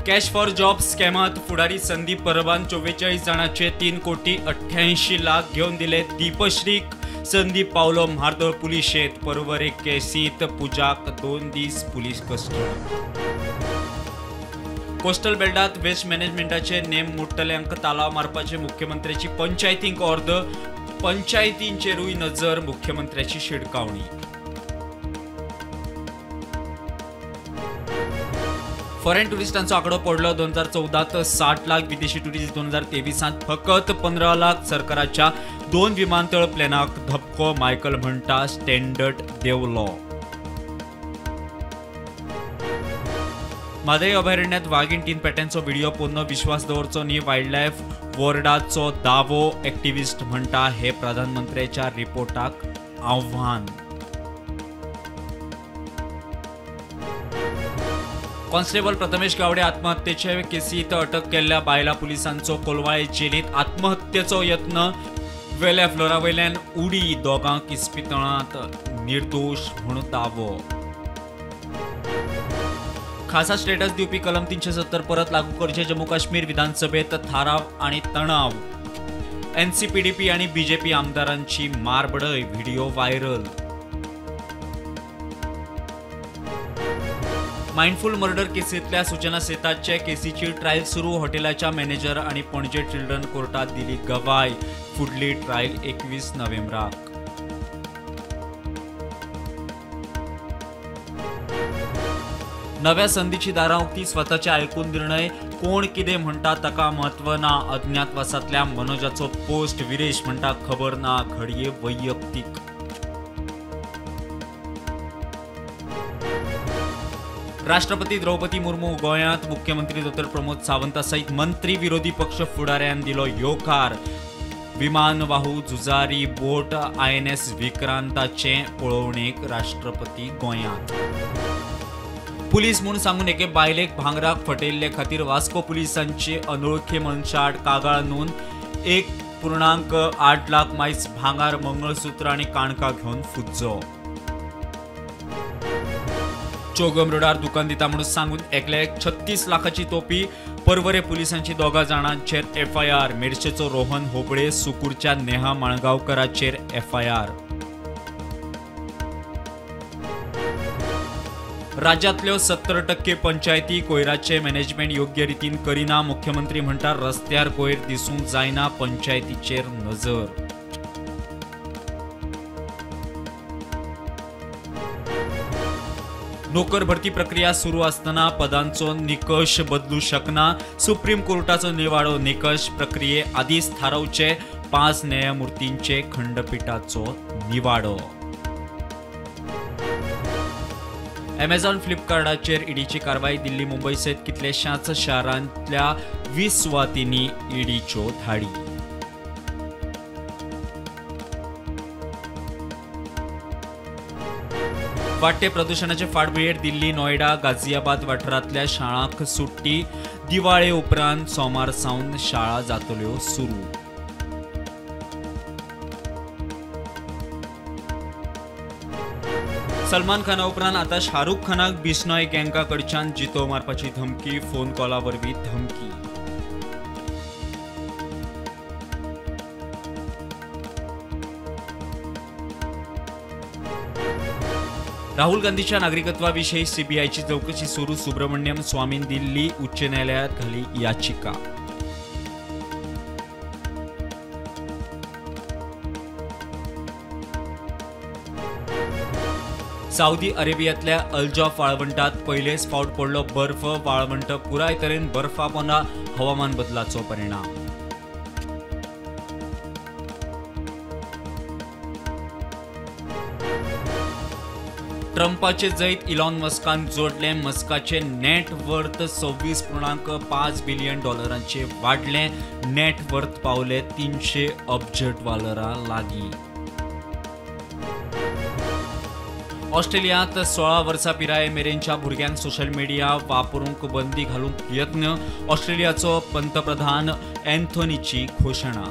Cash for job स्कॅमात फुडारी संदीप परबान 44 जणांचे 3,88,00,000 घेऊन दिले। दीपश्रीक संदीप पावलो म्हार्दोळ पुलिशेत। परवरे केसीत पुजाक 2 दीस पुलीस कस्टडी। कोस्टल बेल्टात वेस्ट मॅनेजमेंटाचे नेम मोडटल्यांक तालाव मारपाचे मुख्यमंत्र्याची पंचायतींक अर्द। पंचायतींचेरूय नजर, मुख्यमंत्र्याची शिडकावणी। फॉरेन टुरिस्टांचो आंकडो पडलो 2014 60 लाख, विदेशी टुरिस्ट 2023 फकत 15 लाख। सरकाराच्या 2 विमानतळ प्लॅनाक धपको, मायकल म्हणटा स्टँडर्ड देंवलो। म्हादय अभयारण्यात वाघीण 3 पेट्यांचो व्हिडिओ पोवन विश्वास दवरचो न्ही, वायल्ड लायफ वॉर्डाचो दावो। एक्टिविस्ट म्हणटा हे प्रधानमंत्र्याच्या रिपोर्टाक आव्हान। कॉन्स्टेबल प्रथमेश गावडे आत्महत्येचे केसीत अटक केल्ल्या बायला पुलिसांचो कोलवाळे जेलीत। आत्महत्येचो यत्न, वेल्या फ्लोरा वयल्यान उडी, दोगांक इस्पितळांत निर्दोश म्हूण दावो। खासा स्टेटस दिवपी कलम 370 परत लागू करचे, जम्मू काश्मीर विधानसभेत थाराव आणि तणाव। एनसीपीडीपी आणि बीजेपी आमदारांची मारबडय, व्हिडिओ व्हायरल। माइंडफुल मर्डर केसीतल्या सूचना सेताच्या केसीची ट्रायल सुरू। हॉटेलाच्या मॅनेजर आणि पणजे चिल्ड्रन कोर्टात दिली गवाय। फुडली ट्रायल 21 नोव्हेंबराक। नव्या संधीची दारां उक्ती, स्वताचे आयकून निर्णय। कोण कितें म्हणटा ताका महत्व ना। अज्ञातवासांतल्या मनोजाचो पोस्ट, विरेश म्हणटा खबर ना, घडये वैयक्तीक। राष्ट्रपती द्रौपदी मुर्मू गोंयांत। मुख्यमंत्री डॉ प्रमोद सावंता सयत मंत्री विरोधी पक्ष फुडाऱ्यान दिलो येवकार। विमानवाहू झुजारी बोट INS विक्रांताचे पळोवणेक राष्ट्रपती गोंयांत। पुलीस म्हूण सांगून एके बायलेक भांगराक फटयल्ले खातीर वास्को पुलिसांची अनोळखी मनशाड कागाळ नोंद। 1.8 लाख मायज भांगार, मंगळसूत्र आणि काणका घेवन फुज्जो। चोगम रोडार दुकान दिता म्हणून सांगून एकल्याक 36 लाखाची तोपी। परवरे पुलिसांची 2 जाणांचेर FIR। मेर्शेचो रोहन होबळे, सुकूरच्या नेहा माळगांवकराचेर FIR। राज्यातल्यो 70% पंचायती कोयराचे मॅनेजमेंट योग्य रितीन करिना। मुख्यमंत्री म्हणटा रस्त्यार कोयर दिसूंक जायना, पंचायतीचेर नजर। नोकर भरती प्रक्रिया सुरू असताना पदांचो निकष बदलू शकना। सुप्रीम कोर्टाचो निवाडो, निकष प्रक्रिये आदीच थारावचे। 5 न्यायमूर्तींचे खंडपीठाचो निवाडो। अमेझॉन फ्लिपकार्टाचेर ईडीची कारवाई। दिल्ली मुंबय सयत कितल्याशाच शारांतल्या 20 सुवातींनी ईडीच्यो धाडी। वाडटे प्रदूषणाचे फाटभुंयेर दिल्ली, नोएडा, गाझियाबाद वाठारांतल्या शाळांक सुट्टी। दिवाळे उपरांत सोमार सावन शाळा जातल्यो सुरू। सलमान खाना उपरांत आतां शाहरुख खानाक बिश्नोय गँगा कडच्यान जितो मारपाची धमकी। फोन कॉला वरवीं धमकी। राहुल गांधीच्या नागरिकत्वाविषयी CBIची चौकशी सुरू। सुब्रमण्यम स्वामीन दिल्ली उच्च न्यायालयात घाली याचिका। सौदी अरेबियांतल्या अल्जॉफ वाळवंटात पयलेच फावट पडलो बर्फ। वाळवंट पुराय तरेन बर्फापोंदा, हवामान बदलाचो परिणाम। ट्रम्पाचे जैत इलॉन मस्कान जोडले। मस्काचे नेट वर्थ 26.5 बिलियन डॉलरांचे वाडले। नेट वर्थ पावले 300 अब्ज डॉलरां लागीं। ऑस्ट्रेलियांत 16 वर्सां पिराये मेरेनच्या भुरग्यांक सोशल मिडिया वापरूंक बंदी घालूंक यत्न। ऑस्ट्रेलियाचो पंतप्रधान अँथोनीची घोशणा।